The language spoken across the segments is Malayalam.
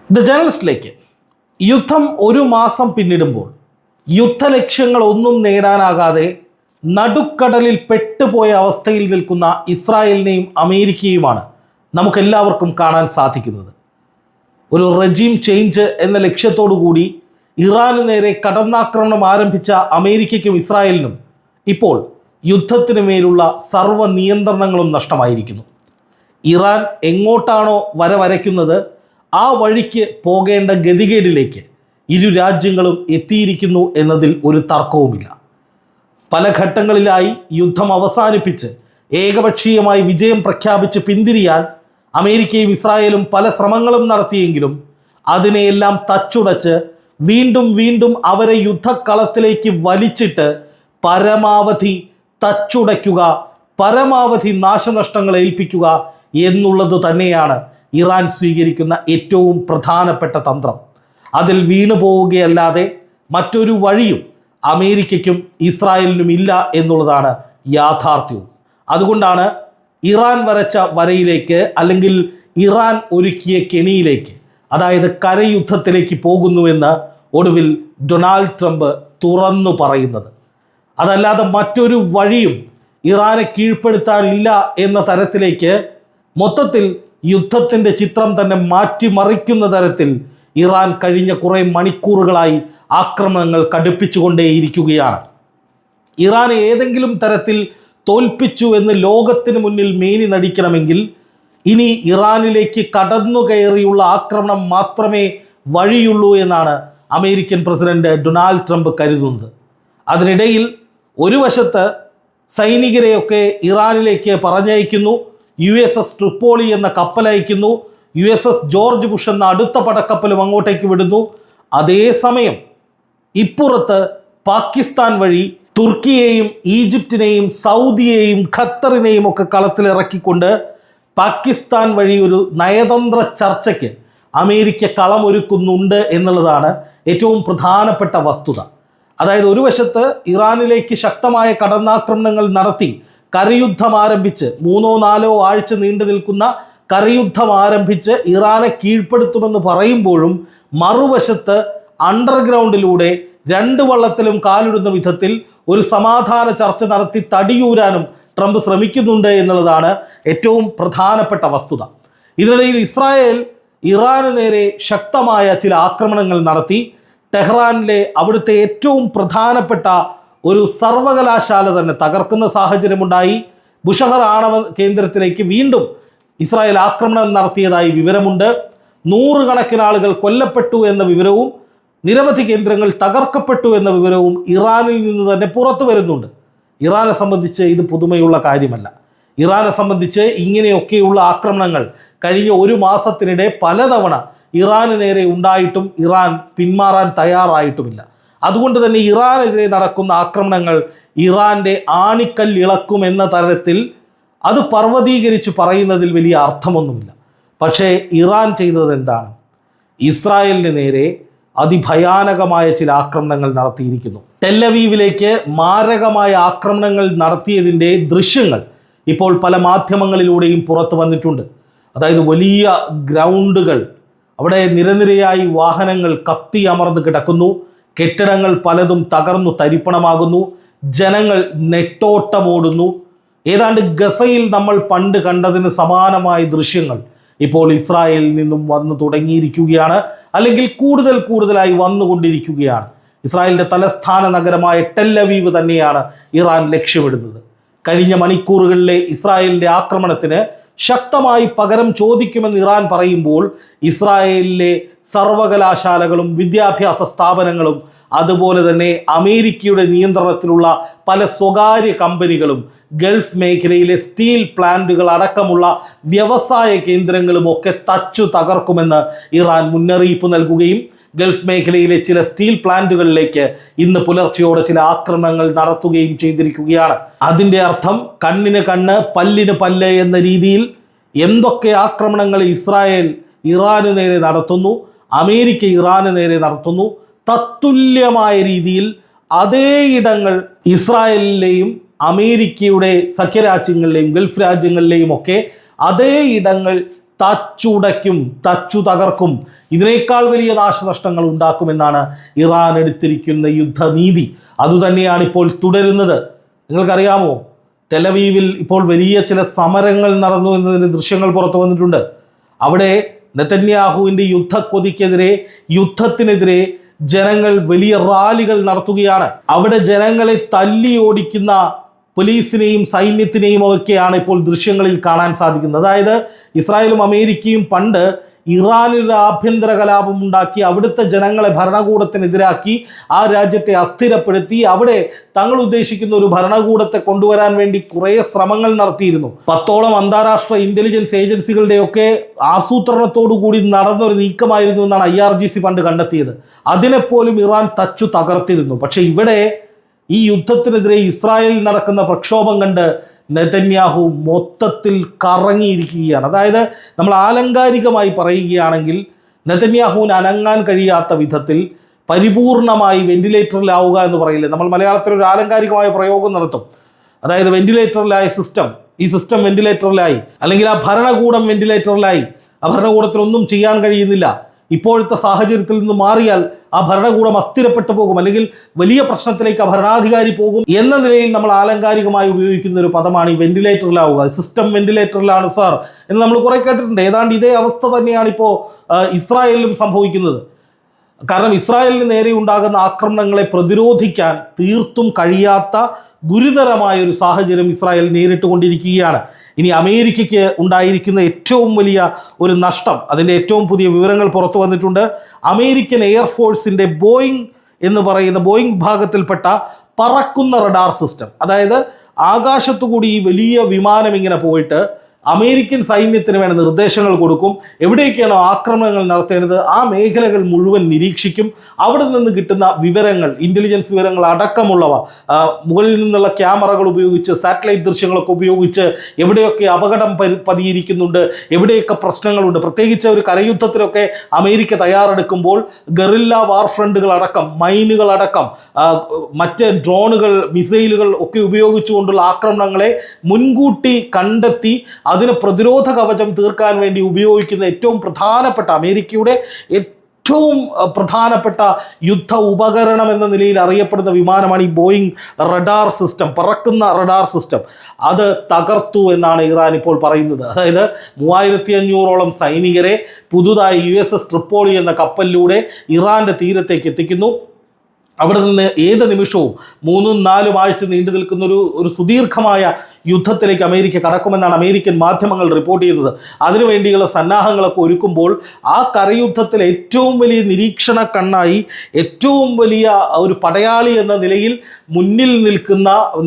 ദ ജേർണലിസ്റ്റിലേക്ക് യുദ്ധം ഒരു മാസം പിന്നിടുമ്പോൾ യുദ്ധലക്ഷ്യങ്ങളൊന്നും നേടാനാകാതെ നടുക്കടലിൽ പെട്ടുപോയ അവസ്ഥയിൽ നിൽക്കുന്ന ഇസ്രായേലിനെയും അമേരിക്കയുമാണ് നമുക്കെല്ലാവർക്കും കാണാൻ സാധിക്കുന്നത്. ഒരു റെജീം ചേഞ്ച് എന്ന ലക്ഷ്യത്തോടു കൂടി ഇറാന് നേരെ കടന്നാക്രമണം ആരംഭിച്ച അമേരിക്കയ്ക്കും ഇസ്രായേലിനും ഇപ്പോൾ യുദ്ധത്തിന് മേലുള്ള സർവ്വ നിയന്ത്രണങ്ങളും നഷ്ടമായിരിക്കുന്നു. ഇറാൻ എങ്ങോട്ടാണോ വരയ്ക്കുന്നത് ആ വഴിക്ക് പോകേണ്ട ഗതികേടിലേക്ക് ഇരു രാജ്യങ്ങളും എത്തിയിരിക്കുന്നു എന്നതിൽ ഒരു തർക്കവുമില്ല. പല ഘട്ടങ്ങളിലായി യുദ്ധം അവസാനിപ്പിച്ച് ഏകപക്ഷീയമായി വിജയം പ്രഖ്യാപിച്ച് പിന്തിരിയാൻ അമേരിക്കയും ഇസ്രായേലും പല ശ്രമങ്ങളും നടത്തിയെങ്കിലും അതിനെയെല്ലാം തച്ചുടച്ച് വീണ്ടും വീണ്ടും അവരെ യുദ്ധക്കളത്തിലേക്ക് വലിച്ചിട്ട് പരമാവധി തച്ചുടയ്ക്കുക, പരമാവധി നാശനഷ്ടങ്ങൾ ഏൽപ്പിക്കുക എന്നുള്ളത് തന്നെയാണ് ഇറാൻ സ്വീകരിക്കുന്ന ഏറ്റവും പ്രധാനപ്പെട്ട തന്ത്രം. അതിൽ വീണു പോവുകയല്ലാതെ മറ്റൊരു വഴിയും അമേരിക്കയ്ക്കും ഇസ്രായേലിനും ഇല്ല എന്നുള്ളതാണ് യാഥാർത്ഥ്യവും. അതുകൊണ്ടാണ് ഇറാൻ വരച്ച വരയിലേക്ക്, അല്ലെങ്കിൽ ഇറാൻ ഒരുക്കിയ കെണിയിലേക്ക്, അതായത് കരയുദ്ധത്തിലേക്ക് പോകുന്നുവെന്ന് ഒടുവിൽ ഡൊണാൾഡ് ട്രംപ് തുറന്നു പറയുന്നത്. അതല്ലാതെ മറ്റൊരു വഴിയും ഇറാനെ കീഴ്പ്പെടുത്താനില്ല എന്ന തരത്തിലേക്ക് മൊത്തത്തിൽ യുദ്ധത്തിൻ്റെ ചിത്രം തന്നെ മാറ്റിമറിക്കുന്ന തരത്തിൽ ഇറാൻ കഴിഞ്ഞ കുറേ മണിക്കൂറുകളായി ആക്രമണങ്ങൾ കടുപ്പിച്ചുകൊണ്ടേയിരിക്കുകയാണ്. ഇറാനെ ഏതെങ്കിലും തരത്തിൽ തോൽപ്പിച്ചു എന്ന് ലോകത്തിന് മുന്നിൽ മേനി നടിക്കണമെങ്കിൽ ഇനി ഇറാനിലേക്ക് കടന്നു കയറിയുള്ള ആക്രമണം മാത്രമേ വഴിയുള്ളൂ എന്നാണ് അമേരിക്കൻ പ്രസിഡന്റ് ഡൊണാൾഡ് ട്രംപ് കരുതുന്നത്. അതിനിടയിൽ ഒരു വശത്ത് സൈനികരെയൊക്കെ ഇറാനിലേക്ക് പറഞ്ഞയക്കുന്നു, USS ട്രിപ്പോളി എന്ന കപ്പലയക്കുന്നു, USS ജോർജ് ബുഷ് എന്ന അടുത്ത പടക്കപ്പലും അങ്ങോട്ടേക്ക് വിടുന്നു. അതേസമയം ഇപ്പുറത്ത് പാകിസ്ഥാൻ വഴി തുർക്കിയെയും ഈജിപ്തിനെയും സൗദിയെയും ഖത്തറിനെയും ഒക്കെ കളത്തിലിറക്കിക്കൊണ്ട് പാകിസ്ഥാൻ വഴി ഒരു നയതന്ത്ര ചർച്ചയ്ക്ക് അമേരിക്ക കളമൊരുക്കുന്നുണ്ട് എന്നുള്ളതാണ് ഏറ്റവും പ്രധാനപ്പെട്ട വസ്തുത. അതായത് ഒരു വശത്ത് ഇറാനിലേക്ക് ശക്തമായ കടന്നാക്രമണങ്ങൾ നടത്തി കരയുദ്ധം ആരംഭിച്ച് 3-4 ആഴ്ച നീണ്ടു നിൽക്കുന്ന കരയുദ്ധം ആരംഭിച്ച് ഇറാനെ കീഴ്പ്പെടുത്തുമെന്ന് പറയുമ്പോഴും മറുവശത്ത് അണ്ടർഗ്രൗണ്ടിലൂടെ 2 വള്ളത്തിലും കാലിടുന്ന വിധത്തിൽ ഒരു സമാധാന ചർച്ച നടത്തി തടിയൂരാനും ട്രംപ് ശ്രമിക്കുന്നുണ്ട് എന്നുള്ളതാണ് ഏറ്റവും പ്രധാനപ്പെട്ട വസ്തുത. ഇതിനിടയിൽ ഇസ്രായേൽ ഇറാന് നേരെ ശക്തമായ ചില ആക്രമണങ്ങൾ നടത്തി. ടെഹ്റാനിലെ അവിടുത്തെ ഏറ്റവും പ്രധാനപ്പെട്ട ഒരു സർവകലാശാല തന്നെ തകർക്കുന്ന സാഹചര്യമുണ്ടായി. ബുഷഹർ ആണവ കേന്ദ്രത്തിലേക്ക് വീണ്ടും ഇസ്രായേൽ ആക്രമണം നടത്തിയതായി വിവരമുണ്ട്. 100 കണക്കിന് ആളുകൾ കൊല്ലപ്പെട്ടു എന്ന വിവരവും നിരവധി കേന്ദ്രങ്ങൾ തകർക്കപ്പെട്ടു എന്ന വിവരവും ഇറാനിൽ നിന്ന് തന്നെ പുറത്തു വരുന്നുണ്ട്. ഇറാനെ സംബന്ധിച്ച് ഇത് പുതുമയുള്ള കാര്യമല്ല. ഇറാനെ സംബന്ധിച്ച് ഇങ്ങനെയൊക്കെയുള്ള ആക്രമണങ്ങൾ കഴിഞ്ഞ ഒരു മാസത്തിനിടെ പലതവണ ഇറാന് നേരെ ഉണ്ടായിട്ടും ഇറാൻ പിന്മാറാൻ തയ്യാറായിട്ടുമില്ല. അതുകൊണ്ട് തന്നെ ഇറാനെതിരെ നടക്കുന്ന ആക്രമണങ്ങൾ ഇറാൻ്റെ ആണിക്കല്ലിളക്കുമെന്ന തരത്തിൽ അത് പർവ്വതീകരിച്ച് പറയുന്നതിൽ വലിയ അർത്ഥമൊന്നുമില്ല. പക്ഷേ ഇറാൻ ചെയ്തത് എന്താണ്? ഇസ്രായേലിന് നേരെ അതിഭയാനകമായ ചില ആക്രമണങ്ങൾ നടത്തിയിരിക്കുന്നു. ടെല്ലവീവിലേക്ക് മാരകമായ ആക്രമണങ്ങൾ നടത്തിയതിൻ്റെ ദൃശ്യങ്ങൾ ഇപ്പോൾ പല മാധ്യമങ്ങളിലൂടെയും പുറത്തു വന്നിട്ടുണ്ട്. അതായത് വലിയ ഗ്രൗണ്ടുകൾ, അവിടെ നിരനിരയായി വാഹനങ്ങൾ കത്തി അമർന്ന് കിടക്കുന്നു, കെട്ടിടങ്ങൾ പലതും തകർന്നു തരിപ്പണമാകുന്നു, ജനങ്ങൾ നെട്ടോട്ടമോടുന്നു. ഏതാണ്ട് ഗസയിൽ നമ്മൾ പണ്ട് കണ്ടതിന് സമാനമായ ദൃശ്യങ്ങൾ ഇപ്പോൾ ഇസ്രായേലിൽ നിന്നും വന്നു തുടങ്ങിയിരിക്കുകയാണ്, അല്ലെങ്കിൽ കൂടുതലായി വന്നുകൊണ്ടിരിക്കുകയാണ്. ഇസ്രായേലിൻ്റെ തലസ്ഥാന നഗരമായ ടെല്ലവീവ് തന്നെയാണ് ഇറാൻ ലക്ഷ്യമിടുന്നത്. കഴിഞ്ഞ മണിക്കൂറുകളിലെ ഇസ്രായേലിൻ്റെ ആക്രമണത്തിന് ശക്തമായി പകരം ചോദിക്കുമെന്ന് ഇറാൻ പറയുമ്പോൾ ഇസ്രായേലിലെ സർവകലാശാലകളും വിദ്യാഭ്യാസ സ്ഥാപനങ്ങളും അതുപോലെ തന്നെ അമേരിക്കയുടെ നിയന്ത്രണത്തിലുള്ള പല സ്വകാര്യ കമ്പനികളും ഗൾഫ് മേഖലയിലെ സ്റ്റീൽ പ്ലാന്റുകൾ അടക്കമുള്ള വ്യവസായ കേന്ദ്രങ്ങളും ഒക്കെ തച്ചു തകർക്കുമെന്ന് ഇറാൻ മുന്നറിയിപ്പ് നൽകുകയും ഗൾഫ് മേഖലയിലെ ചില സ്റ്റീൽ പ്ലാന്റുകളിലേക്ക് ഇന്ന് പുലർച്ചെയോടെ ചില ആക്രമണങ്ങൾ നടത്തുകയും ചെയ്തിരിക്കുകയാണ്. അതിൻ്റെ അർത്ഥം കണ്ണിന് കണ്ണ് പല്ലിന് പല്ല് എന്ന രീതിയിൽ എന്തൊക്കെ ആക്രമണങ്ങൾ ഇസ്രായേൽ ഇറാന് നേരെ നടത്തുന്നു, അമേരിക്ക ഇറാന് നേരെ നടത്തുന്നു, തത്തുല്യമായ രീതിയിൽ അതേ ഇടങ്ങൾ ഇസ്രായേലിലെയും അമേരിക്കയുടെ സഖ്യരാജ്യങ്ങളിലെയും ഗൾഫ് രാജ്യങ്ങളിലെയും ഒക്കെ അതേ ഇടങ്ങൾ തച്ചുടയ്ക്കും, തച്ചു തകർക്കും, ഇതിനേക്കാൾ വലിയ നാശനഷ്ടങ്ങൾ ഉണ്ടാക്കുമെന്നാണ് ഇറാൻ എടുത്തിരിക്കുന്ന യുദ്ധനീതി. അതുതന്നെയാണ് ഇപ്പോൾ തുടരുന്നത്. നിങ്ങൾക്കറിയാമോ, ടെലവീവിൽ ഇപ്പോൾ വലിയ ചില സമരങ്ങൾ നടന്നു എന്നതിൻ്റെ ദൃശ്യങ്ങൾ പുറത്തു വന്നിട്ടുണ്ട്. അവിടെ നെതന്യാഹുവിൻ്റെ യുദ്ധക്കൊതിക്കെതിരെ, യുദ്ധത്തിനെതിരെ ജനങ്ങൾ വലിയ റാലികൾ നടത്തുകയാണ്. അവിടെ ജനങ്ങളെ തല്ലി ഓടിക്കുന്ന പോലീസിനെയും സൈന്യത്തിനെയും ഒക്കെയാണ് ഇപ്പോൾ ദൃശ്യങ്ങളിൽ കാണാൻ സാധിക്കുന്നത്. അതായത് ഇസ്രായേലും അമേരിക്കയും പണ്ട് ഇറാനിൽ ആഭ്യന്തര കലാപം ഉണ്ടാക്കി അവിടുത്തെ ജനങ്ങളെ ഭരണകൂടത്തിനെതിരാക്കി ആ രാജ്യത്തെ അസ്ഥിരപ്പെടുത്തി അവിടെ തങ്ങൾ ഉദ്ദേശിക്കുന്ന ഒരു ഭരണകൂടത്തെ കൊണ്ടുവരാൻ വേണ്ടി കുറേ ശ്രമങ്ങൾ നടത്തിയിരുന്നു. 10ഓളം അന്താരാഷ്ട്ര ഇന്റലിജൻസ് ഏജൻസികളുടെയൊക്കെ ആസൂത്രണത്തോടു കൂടി നടന്നൊരു നീക്കമായിരുന്നു എന്നാണ് IRGC പണ്ട് കണ്ടെത്തിയത്. അതിനെപ്പോലും ഇറാൻ തച്ചു തകർത്തിരുന്നു. പക്ഷേ ഇവിടെ ഈ യുദ്ധത്തിനെതിരെ ഇസ്രായേലിൽ നടക്കുന്ന പ്രക്ഷോഭം കണ്ട് നെതന്യാഹു മൊത്തത്തിൽ കറങ്ങിയിരിക്കുകയാണ്. അതായത് നമ്മൾ ആലങ്കാരികമായി പറയുകയാണെങ്കിൽ നെതന്യാഹുവിന് അനങ്ങാൻ കഴിയാത്ത വിധത്തിൽ പരിപൂർണമായി വെന്റിലേറ്ററിലാവുക എന്ന് പറയില്ലേ, നമ്മൾ മലയാളത്തിൽ ഒരു ആലങ്കാരികമായ പ്രയോഗം നടത്തും. അതായത് വെന്റിലേറ്ററിലായ സിസ്റ്റം, ഈ സിസ്റ്റം വെന്റിലേറ്ററിലായി, അല്ലെങ്കിൽ ആ ഭരണകൂടം വെന്റിലേറ്ററിലായി, ആ ഭരണകൂടത്തിനൊന്നും ചെയ്യാൻ കഴിയുന്നില്ല. ഇപ്പോഴത്തെ സാഹചര്യത്തിൽ നിന്ന് മാറിയാൽ ആ ഭരണകൂടം അസ്ഥിരപ്പെട്ടു പോകും, അല്ലെങ്കിൽ വലിയ പ്രശ്നത്തിലേക്ക് ആ ഭരണാധികാരി പോകും എന്ന നിലയിൽ നമ്മൾ ആലങ്കാരികമായി ഉപയോഗിക്കുന്ന ഒരു പദമാണ് ഈ വെന്റിലേറ്ററിലാവുക. സിസ്റ്റം വെന്റിലേറ്ററിലാണ് സാർ എന്ന് നമ്മൾ കുറെ കേട്ടിട്ടുണ്ട്. ഏതാണ്ട് ഇതേ അവസ്ഥ തന്നെയാണ് ഇപ്പോൾ ഇസ്രായേലിലും സംഭവിക്കുന്നത്. കാരണം ഇസ്രായേലിന് നേരെ ഉണ്ടാകുന്ന ആക്രമണങ്ങളെ പ്രതിരോധിക്കാൻ തീർത്തും കഴിയാത്ത ഗുരുതരമായ ഒരു സാഹചര്യം ഇസ്രായേൽ നേരിട്ടുകൊണ്ടിരിക്കുകയാണ്. ഇനി അമേരിക്കയ്ക്ക് ഉണ്ടായിരിക്കുന്ന ഏറ്റവും വലിയ ഒരു നഷ്ടം, അതിൻ്റെ ഏറ്റവും പുതിയ വിവരങ്ങൾ പുറത്തു വന്നിട്ടുണ്ട്. അമേരിക്കൻ എയർഫോഴ്സിൻ്റെ ബോയിങ് എന്ന് പറയുന്ന ബോയിങ് വിഭാഗത്തിൽപ്പെട്ട പറക്കുന്ന റഡാർ സിസ്റ്റം, അതായത് ആകാശത്തുകൂടി ഈ വലിയ വിമാനം ഇങ്ങനെ പോയിട്ട് അമേരിക്കൻ സൈന്യത്തിന് വേണ്ട നിർദ്ദേശങ്ങൾ കൊടുക്കും. എവിടേക്കാണോ ആക്രമണങ്ങൾ നടത്തേണ്ടത് ആ മേഖലകൾ മുഴുവൻ നിരീക്ഷിക്കും. അവിടെ നിന്ന് കിട്ടുന്ന വിവരങ്ങൾ, ഇൻ്റലിജൻസ് വിവരങ്ങൾ അടക്കമുള്ളവ മുകളിൽ നിന്നുള്ള ക്യാമറകൾ ഉപയോഗിച്ച്, സാറ്റലൈറ്റ് ദൃശ്യങ്ങളൊക്കെ ഉപയോഗിച്ച് എവിടെയൊക്കെ അപകടം പതിയിരിക്കുന്നുണ്ട്, എവിടെയൊക്കെ പ്രശ്നങ്ങളുണ്ട്, പ്രത്യേകിച്ച് ഒരു കരയുദ്ധത്തിലൊക്കെ അമേരിക്ക തയ്യാറെടുക്കുമ്പോൾ ഗറില്ല വാർഫ്രണ്ടുകൾ അടക്കം, മൈനുകൾ അടക്കം, മറ്റ് ഡ്രോണുകൾ, മിസൈലുകൾ ഒക്കെ ഉപയോഗിച്ചുകൊണ്ടുള്ള ആക്രമണങ്ങളെ മുൻകൂട്ടി കണ്ടെത്തി അതിന് പ്രതിരോധ കവചം തീർക്കാൻ വേണ്ടി ഉപയോഗിക്കുന്ന ഏറ്റവും പ്രധാനപ്പെട്ട, അമേരിക്കയുടെ ഏറ്റവും പ്രധാനപ്പെട്ട യുദ്ധ ഉപകരണം എന്ന നിലയിൽ അറിയപ്പെടുന്ന വിമാനമാണ് ഈ ബോയിങ് റഡാർ സിസ്റ്റം, പറക്കുന്ന റഡാർ സിസ്റ്റം. അത് തകർത്തു എന്നാണ് ഇറാൻ ഇപ്പോൾ പറയുന്നത്. അതായത് 3500ഓളം സൈനികരെ പുതുതായി USS ട്രിപ്പോളി എന്ന കപ്പലിലൂടെ ഇറാൻ്റെ തീരത്തേക്ക് എത്തിക്കുന്നു. അവിടെ നിന്ന് ഏത് നിമിഷവും 3-4 ആഴ്ച നീണ്ടു നിൽക്കുന്ന ഒരു സുദീർഘമായ യുദ്ധത്തിലേക്ക് അമേരിക്ക കടക്കുമെന്നാണ് അമേരിക്കൻ മാധ്യമങ്ങൾ റിപ്പോർട്ട് ചെയ്യുന്നത്. അതിനുവേണ്ടിയുള്ള സന്നാഹങ്ങളൊക്കെ ഒരുക്കുമ്പോൾ ആ കരയുദ്ധത്തിൽ ഏറ്റവും വലിയ നിരീക്ഷണ കണ്ണായി, ഏറ്റവും വലിയ ഒരു പടയാളി എന്ന നിലയിൽ മുന്നിൽ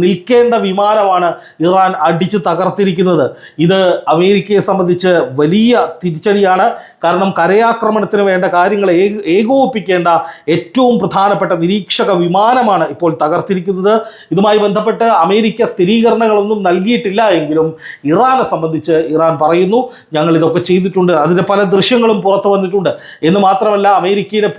നിൽക്കേണ്ട വിമാനമാണ് ഇറാൻ അടിച്ച് തകർത്തിരിക്കുന്നത്. ഇത് അമേരിക്കയെ സംബന്ധിച്ച് വലിയ തിരിച്ചടിയാണ്. കാരണം കരയാക്രമണത്തിന് വേണ്ട കാര്യങ്ങളെ ഏകോപിപ്പിക്കേണ്ട ഏറ്റവും പ്രധാനപ്പെട്ട നിരീക്ഷക വിമാനമാണ് ഇപ്പോൾ തകർത്തിരിക്കുന്നത്. ഇതുമായി ബന്ധപ്പെട്ട് അമേരിക്ക സ്ഥിരീകരണങ്ങളൊന്നും നൽകിയിട്ടില്ല എങ്കിലും ഇറാനെ സംബന്ധിച്ച് ഇറാൻ പറയുന്നു, ഞങ്ങൾ ഇതൊക്കെ ചെയ്തിട്ടുണ്ട്, അതിൻ്റെ പല ദൃശ്യങ്ങളും പുറത്തു വന്നിട്ടുണ്ട് എന്ന് മാത്രമല്ല അമേരിക്കയുടെ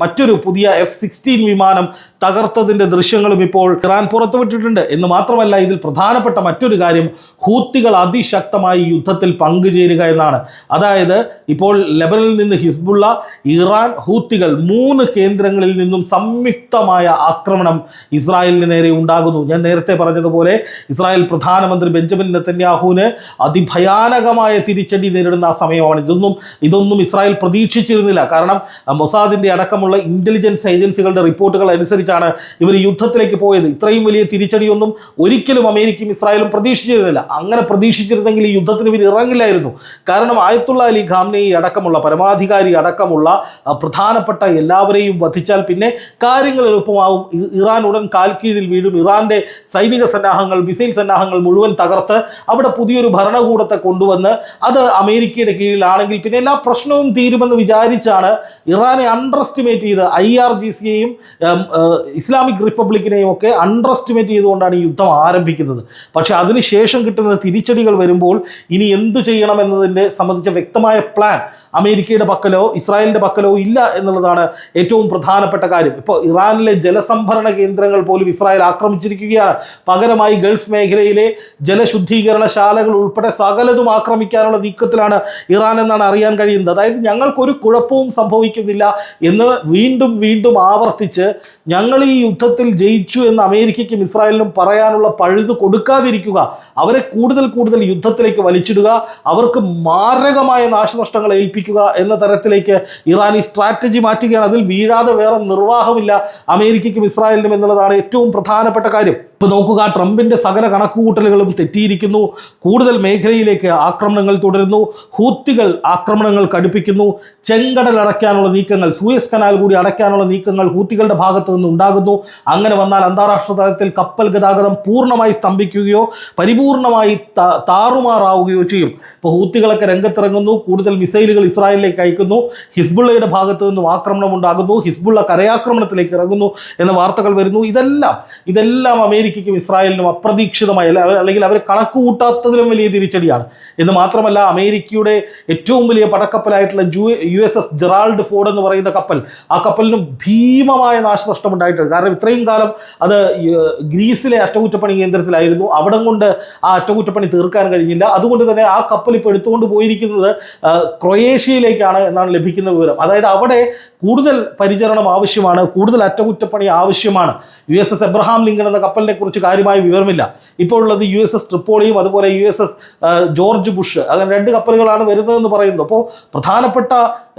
മറ്റൊരു പുതിയ F-16 വിമാനം തകർത്തതിൻ്റെ ദൃശ്യങ്ങളും ഇപ്പോൾ ഇറാൻ പുറത്തുവിട്ടിട്ടുണ്ട് എന്ന് മാത്രമല്ല ഇതിൽ പ്രധാനപ്പെട്ട മറ്റൊരു കാര്യം ഹൂത്തികൾ അതിശക്തമായി യുദ്ധത്തിൽ പങ്കുചേരുക എന്നാണ്. അതായത് ഇപ്പോൾ ലെബനനിൽ നിന്ന് ഹിസ്ബുള്ള, ഇറാൻ, ഹൂത്തികൾ 3 കേന്ദ്രങ്ങളിൽ നിന്നും സംയുക്തമായ ആക്രമണം ഇസ്രായേലിന് നേരെ ഉണ്ടാകുന്നു. ഞാൻ നേരത്തെ പറഞ്ഞതുപോലെ ഇസ്രായേൽ പ്രധാനമന്ത്രി ബെഞ്ചമിൻ നെതന്യാഹുവിന് അതിഭയാനകമായ തിരിച്ചടി നേരിടുന്ന ആ സമയമാണ്. ഇതൊന്നും ഇസ്രായേൽ പ്രതീക്ഷിച്ചിരുന്നില്ല. കാരണം മൊസാദിൻ്റെ അടക്കമുള്ള ഇൻ്റലിജൻസ് ഏജൻസികളുടെ റിപ്പോർട്ടുകൾ അനുസരിച്ചാണ് ഇവർ യുദ്ധത്തിലേക്ക് പോയത്. ഇത്രയും വലിയ തിരിച്ചടിയൊന്നും ഒരിക്കലും അമേരിക്കയും ഇസ്രായേലും പ്രതീക്ഷിച്ചിരുന്നില്ല. അങ്ങനെ പ്രതീക്ഷിച്ചിരുന്നെങ്കിൽ ഈ യുദ്ധത്തിന് ഇവർ ഇറങ്ങില്ലായിരുന്നു. കാരണം ആയത്തുള്ള അലി ഖാംനെയി അടക്കമുള്ള, പരമാധികാരി അടക്കമുള്ള പ്രധാനപ്പെട്ട എല്ലാവരെയും വധിച്ചാൽ പിന്നെ കാര്യങ്ങൾ എളുപ്പമാവും. ഇറാൻ ഉടൻ കാൽക്കീഴിൽ വീഴും. ഇറാൻ്റെ സൈനിക സന്നാഹങ്ങൾ, മിസൈൽ സന്നാഹങ്ങൾ മുഴുവൻ തകർത്ത് അവിടെ പുതിയൊരു ഭരണകൂടത്തെ കൊണ്ടുവന്ന് അത് അമേരിക്കയുടെ കീഴിലാണെങ്കിൽ പിന്നെ എല്ലാ പ്രശ്നവും തീരുമെന്ന് വിചാരിച്ചാണ് ഇറാനെ അണ്ടർ എസ്റ്റിമേറ്റ് ചെയ്ത് IRGCയെയും ഇസ്ലാമിക് റിപ്പബ്ലിക്കിനെയും ഒക്കെ അണ്ടർ എസ്റ്റിമേറ്റ് ചെയ്തുകൊണ്ടാണ് ഈ യുദ്ധം ആരംഭിക്കുന്നത്. പക്ഷേ അതിനുശേഷം കിട്ടുന്ന തിരിച്ചടികൾ വരുമ്പോൾ ഇനി എന്തു ചെയ്യണമെന്നതിൻ്റെ സംബന്ധിച്ച വ്യക്തമായ പ്ലാൻ അമേരിക്കയുടെ പക്കലോ ഇസ്രായേലിൻ്റെ പക്കലോ ഇല്ല എന്നുള്ളതാണ് ഏറ്റവും പ്രധാനപ്പെട്ട കാര്യം. ഇപ്പോൾ ഇറാനിലെ ജലസംഭരണ കേന്ദ്രങ്ങൾ പോലും ഇസ്രായേൽ ആക്രമിച്ചിരിക്കുകയാണ്. പകരമായി ഗൾഫ് മേഖലയിലെ ജലശുദ്ധീകരണശാലകൾ ഉൾപ്പെടെ സകലതും ആക്രമിക്കാനുള്ള നീക്കത്തിലാണ് ഇറാൻ എന്നാണ് അറിയാൻ കഴിയുന്നത്. അതായത് ഞങ്ങൾക്കൊരു കുഴപ്പവും സംഭവിക്കുന്നില്ല എന്ന് വീണ്ടും വീണ്ടും ആവർത്തിച്ച് ഞങ്ങൾ ഈ യുദ്ധത്തിൽ ജയിച്ചു എന്ന് അമേരിക്കയ്ക്കും ഇസ്രായേലിനും പറയാനുള്ള പഴുത് കൊടുക്കാതിരിക്കുക, അവരെ കൂടുതൽ കൂടുതൽ യുദ്ധത്തിലേക്ക് വലിച്ചിടുക, അവർക്ക് മാരകമായ നാശനഷ്ടങ്ങൾ ഏൽപ്പിക്കുക എന്ന തരത്തിലേക്ക് ഇറാൻ ഈ സ്ട്രാറ്റജി മാറ്റുകയാണ്. അതിൽ വീഴാതെ വേറെ നിർവാഹമില്ല അമേരിക്കയ്ക്കും ഇസ്രായേലിനും എന്നുള്ളതാണ് ഏറ്റവും പ്രധാനപ്പെട്ട കാര്യം. ഇപ്പോൾ നോക്കുക, ട്രംപിൻ്റെ സകല കണക്കുകൂട്ടലുകളും തെറ്റിയിരിക്കുന്നു. കൂടുതൽ മേഖലയിലേക്ക് ആക്രമണങ്ങൾ തുടരുന്നു. ഹൂത്തികൾ ആക്രമണങ്ങൾ കടുപ്പിക്കുന്നു. ചെങ്കടൽ അടയ്ക്കാനുള്ള നീക്കങ്ങൾ, സൂയസ് കനാൽ കൂടി അടയ്ക്കാനുള്ള നീക്കങ്ങൾ ഹൂത്തികളുടെ ഭാഗത്തു നിന്ന് ഉണ്ടാകുന്നു. അങ്ങനെ വന്നാൽ അന്താരാഷ്ട്ര തലത്തിൽ കപ്പൽ ഗതാഗതം പൂർണ്ണമായി സ്തംഭിക്കുകയോ പരിപൂർണമായി താറുമാറാവുകയോ ചെയ്യും. ഇപ്പോൾ ഹൂത്തികളൊക്കെ രംഗത്തിറങ്ങുന്നു. കൂടുതൽ മിസൈലുകൾ ഇസ്രായേലിലേക്ക് അയക്കുന്നു. ഹിസ്ബുള്ളയുടെ ഭാഗത്തു നിന്നും ആക്രമണം ഉണ്ടാകുന്നു. ഹിസ്ബുള്ള കരയാക്രമണത്തിലേക്ക് ഇറങ്ങുന്നു എന്ന വാർത്തകൾ വരുന്നു. ഇതെല്ലാം അമേരിക്കയ്ക്കും ഇസ്രായേലിനും അപ്രതീക്ഷിതമായ, അല്ലെങ്കിൽ അവർ കണക്കുകൂട്ടാത്തതിലും വലിയ തിരിച്ചടിയാണ്. എന്ന് മാത്രമല്ല, അമേരിക്കയുടെ ഏറ്റവും വലിയ പടക്കപ്പലായിട്ടുള്ള USS ജെറാൾഡ് ഫോർഡ് എന്ന് പറയുന്ന കപ്പൽ, ആ കപ്പലിനും ഭീമമായ നാശനഷ്ടം ഉണ്ടായിട്ടുണ്ട്. കാരണം ഇത്രയും കാലം അത് ഗ്രീസിലെ അറ്റകുറ്റപ്പണി കേന്ദ്രത്തിലായിരുന്നു. അവിടം കൊണ്ട് ആ അറ്റകുറ്റപ്പണി തീർക്കാൻ കഴിഞ്ഞില്ല. അതുകൊണ്ട് തന്നെ ആ കപ്പൽ ഇപ്പോൾ എടുത്തുകൊണ്ട് പോയിരിക്കുന്നത് ക്രൊയേഷ്യയിലേക്കാണ് എന്നാണ് ലഭിക്കുന്ന വിവരം. അതായത് അവിടെ കൂടുതൽ പരിചരണം ആവശ്യമാണ്, കൂടുതൽ അറ്റകുറ്റപ്പണി ആവശ്യമാണ്. USS എബ്രഹാം ലിങ്കൺ എന്ന കപ്പലിനെ കുറിച്ച് കാര്യമായ വിവരമില്ല. ഇപ്പോൾ ഉള്ളത് USS ട്രിപ്പോളിയും അതുപോലെ USS ജോർജ് ബുഷ്, അങ്ങനെ 2 കപ്പലുകളാണ് വരുന്നതെന്ന് പറയുന്നു. അപ്പോൾ പ്രധാനപ്പെട്ട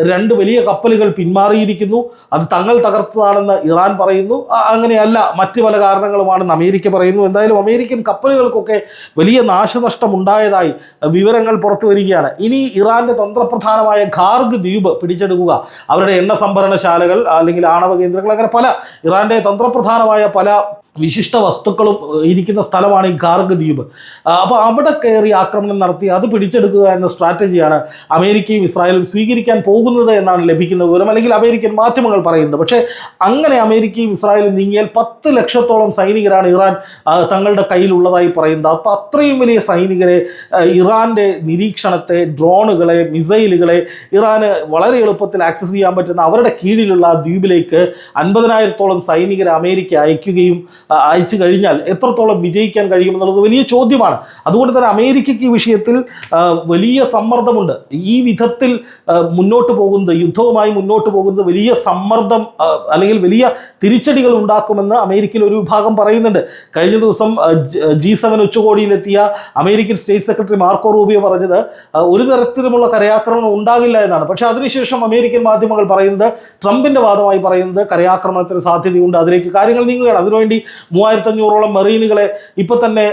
2 വലിയ കപ്പലുകൾ പിന്മാറിയിരിക്കുന്നു. അത് തങ്ങൾ തകർത്തതാണെന്ന് ഇറാൻ പറയുന്നു. അങ്ങനെയല്ല, മറ്റ് പല കാരണങ്ങളുമാണെന്ന് അമേരിക്ക പറയുന്നു. എന്തായാലും അമേരിക്കൻ കപ്പലുകൾക്കൊക്കെ വലിയ നാശനഷ്ടം ഉണ്ടായതായി വിവരങ്ങൾ പുറത്തു വരികയാണ്. ഇനി ഇറാന്റെ തന്ത്രപ്രധാനമായ ഖാർഗ് ദ്വീപ് പിടിച്ചെടുക്കുക, അവരുടെ എണ്ണ സംഭരണശാലകൾ അല്ലെങ്കിൽ ആണവ കേന്ദ്രങ്ങൾ, അങ്ങനെ പല ഇറാന്റെ തന്ത്രപ്രധാനമായ പല വിശിഷ്ട വസ്തുക്കളും ഇരിക്കുന്ന സ്ഥലമാണ് ഈ ഖാർഗ് ദ്വീപ്. അപ്പോൾ അവിടെ കയറി ആക്രമണം നടത്തി അത് പിടിച്ചെടുക്കുക എന്ന സ്ട്രാറ്റജിയാണ് അമേരിക്കയും ഇസ്രായേലും സ്വീകരിക്കാൻ പോകുന്നത് എന്നാണ് ലഭിക്കുന്ന വിവരം, അല്ലെങ്കിൽ അമേരിക്കൻ മാധ്യമങ്ങൾ പറയുന്നത്. പക്ഷേ അങ്ങനെ അമേരിക്കയും ഇസ്രായേലും നീങ്ങിയാൽ 10 ലക്ഷത്തോളം സൈനികരാണ് ഇറാൻ തങ്ങളുടെ കയ്യിലുള്ളതായി പറയുന്നത്. അപ്പോൾ അത്രയും വലിയ സൈനികരെ, ഇറാൻ്റെ നിരീക്ഷണത്തെ, ഡ്രോണുകളെ, മിസൈലുകളെ ഇറാന് വളരെ എളുപ്പത്തിൽ ആക്സസ് ചെയ്യാൻ പറ്റുന്ന അവരുടെ കീഴിലുള്ള ദ്വീപിലേക്ക് 50,000-ഓളം സൈനികരെ അമേരിക്ക അയച്ചു കഴിഞ്ഞാൽ എത്രത്തോളം വിജയിക്കാൻ കഴിയുമെന്നുള്ളത് വലിയ ചോദ്യമാണ്. അതുകൊണ്ട് തന്നെ അമേരിക്കയ്ക്ക് ഈ വിഷയത്തിൽ വലിയ സമ്മർദ്ദമുണ്ട്. ഈ വിധത്തിൽ മുന്നോട്ട് പോകുന്നത്, യുദ്ധവുമായി മുന്നോട്ട് പോകുന്നത് വലിയ സമ്മർദ്ദം അല്ലെങ്കിൽ വലിയ തിരിച്ചടികൾ ഉണ്ടാക്കുമെന്ന് അമേരിക്കയിൽ ഒരു വിഭാഗം പറയുന്നുണ്ട്. കഴിഞ്ഞ ദിവസം G7 ഉച്ചകോടിയിലെത്തിയ American state secretary Marco Rubio പറഞ്ഞത് ഒരു തരത്തിലുമുള്ള കരയാക്രമണം ഉണ്ടാകില്ല എന്നാണ്. പക്ഷേ അതിനുശേഷം അമേരിക്കൻ മാധ്യമങ്ങൾ പറയുന്നത്, ട്രംപിൻ്റെ വാദമായി പറയുന്നത് കരയാക്രമണത്തിന് സാധ്യതയുണ്ട്, അതിലേക്ക് കാര്യങ്ങൾ നീങ്ങുകയാണ്. അതിനുവേണ്ടി 3500-ഓളം മെറീനുകളെ ഇപ്പോൾ തന്നെ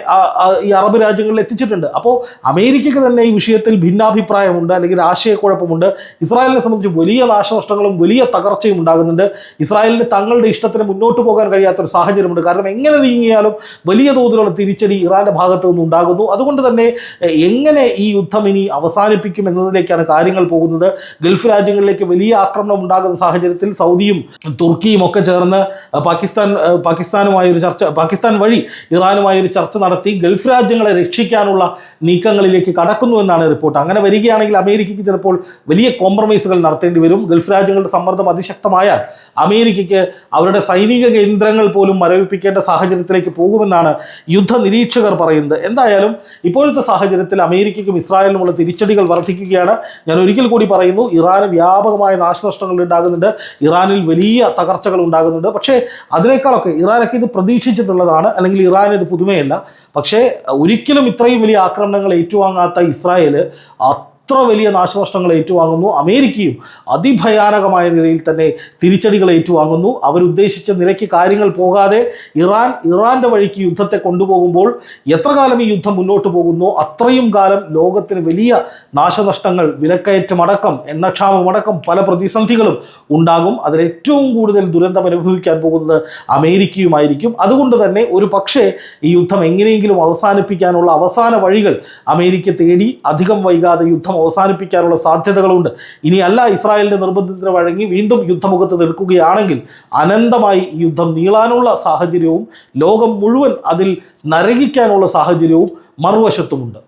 ഈ അറബ് രാജ്യങ്ങളിൽ എത്തിച്ചിട്ടുണ്ട്. അപ്പോൾ അമേരിക്കയ്ക്ക് തന്നെ ഈ വിഷയത്തിൽ ഭിന്നാഭിപ്രായമുണ്ട്, അല്ലെങ്കിൽ ആശയക്കുഴപ്പമുണ്ട്. ഇസ്രായേലിനെ സംബന്ധിച്ച് വലിയ നാശനഷ്ടങ്ങളും വലിയ തകർച്ചയും ഉണ്ടാകുന്നുണ്ട്. ഇസ്രായേലിന് തങ്ങളുടെ ഇഷ്ടത്തിന് മുന്നോട്ട് പോകാൻ കഴിയാത്തൊരു സാഹചര്യമുണ്ട്. കാരണം എങ്ങനെ നീങ്ങിയാലും വലിയ തോതിലുള്ള തിരിച്ചടി ഇറാൻ്റെ ഭാഗത്തു നിന്ന് ഉണ്ടാകുന്നു. അതുകൊണ്ട് തന്നെ എങ്ങനെ ഈ യുദ്ധം ഇനി അവസാനിപ്പിക്കും എന്നതിലേക്കാണ് കാര്യങ്ങൾ പോകുന്നത്. ഗൾഫ് രാജ്യങ്ങളിലേക്ക് വലിയ ആക്രമണം ഉണ്ടാകുന്ന സാഹചര്യത്തിൽ സൗദിയും തുർക്കിയും ഒക്കെ ചേർന്ന് പാകിസ്ഥാൻ വഴി ഇറാനുമായി ഒരു ചർച്ച നടത്തി ഗൾഫ് രാജ്യങ്ങളെ രക്ഷിക്കാനുള്ള നീക്കങ്ങളിലേക്ക് കടക്കുന്നു എന്നാണ് റിപ്പോർട്ട്. അങ്ങനെ വരികയാണെങ്കിൽ അമേരിക്കയ്ക്ക് ചിലപ്പോൾ വലിയ കോംപ്രമൈസുകൾ നടത്തേണ്ടി വരും. ഗൾഫ് രാജ്യങ്ങളുടെ സമ്മർദ്ദം അതിശക്തമായാൽ അമേരിക്കയ്ക്ക് അവരുടെ സൈനിക കേന്ദ്രങ്ങൾ പോലും മരവിപ്പിക്കേണ്ട സാഹചര്യത്തിലേക്ക് പോകുമെന്നാണ് യുദ്ധ നിരീക്ഷകർ പറയുന്നത്. എന്തായാലും ഇപ്പോഴത്തെ സാഹചര്യത്തിൽ അമേരിക്കയ്ക്കും ഇസ്രായേലിനുമുള്ള തിരിച്ചടികൾ വർദ്ധിക്കുകയാണ്. ഞാൻ ഒരിക്കൽ കൂടി പറയുന്നു, ഇറാന് വ്യാപകമായ നാശനഷ്ടങ്ങൾ ഉണ്ടാകുന്നുണ്ട്, ഇറാനിൽ വലിയ തകർച്ചകൾ ഉണ്ടാകുന്നുണ്ട്. പക്ഷേ അതിനേക്കാളൊക്കെ ഇറാനൊക്കെ ഇത് പ്രതീക്ഷിച്ചിട്ടുള്ളതാണ്, അല്ലെങ്കിൽ ഇറാൻ ഇത് പുതുമയല്ല. പക്ഷേ ഒരിക്കലും ഇത്രയും വലിയ ആക്രമണങ്ങൾ ഏറ്റുവാങ്ങാത്ത ഇസ്രായേൽ അത്ര വലിയ നാശനഷ്ടങ്ങൾ ഏറ്റുവാങ്ങുന്നു. അമേരിക്കയും അതിഭയാനകമായ നിലയിൽ തന്നെ തിരിച്ചടികൾ ഏറ്റുവാങ്ങുന്നു. അവരുദ്ദേശിച്ച നിലയ്ക്ക് കാര്യങ്ങൾ പോകാതെ ഇറാൻ്റെ വഴിക്ക് യുദ്ധത്തെ കൊണ്ടുപോകുമ്പോൾ എത്ര കാലം ഈ യുദ്ധം മുന്നോട്ട് പോകുന്നു അത്രയും കാലം ലോകത്തിന് വലിയ നാശനഷ്ടങ്ങൾ, വിലക്കയറ്റമടക്കം എണ്ണക്ഷാമമടക്കം പല പ്രതിസന്ധികളും ഉണ്ടാകും. അതിലേറ്റവും കൂടുതൽ ദുരന്തം അനുഭവിക്കാൻ പോകുന്നത് അമേരിക്കയുമായിരിക്കും. അതുകൊണ്ട് തന്നെ ഒരു പക്ഷേ ഈ യുദ്ധം എങ്ങനെയെങ്കിലും അവസാനിപ്പിക്കാനുള്ള അവസാന വഴികൾ അമേരിക്ക തേടി അധികം വൈകാതെ യുദ്ധം അവസാനിപ്പിക്കാനുള്ള സാധ്യതകളുണ്ട്. ഇനിയല്ല ഇസ്രായേലിൻ്റെ നിർബന്ധത്തിന് വഴങ്ങി വീണ്ടും യുദ്ധമുഖത്ത് നിൽക്കുകയാണെങ്കിൽ അനന്തമായി ഈ യുദ്ധം നീളാനുള്ള സാഹചര്യവും ലോകം മുഴുവൻ അതിൽ നരകിക്കാനുള്ള സാഹചര്യവും മറുവശത്തുമുണ്ട്.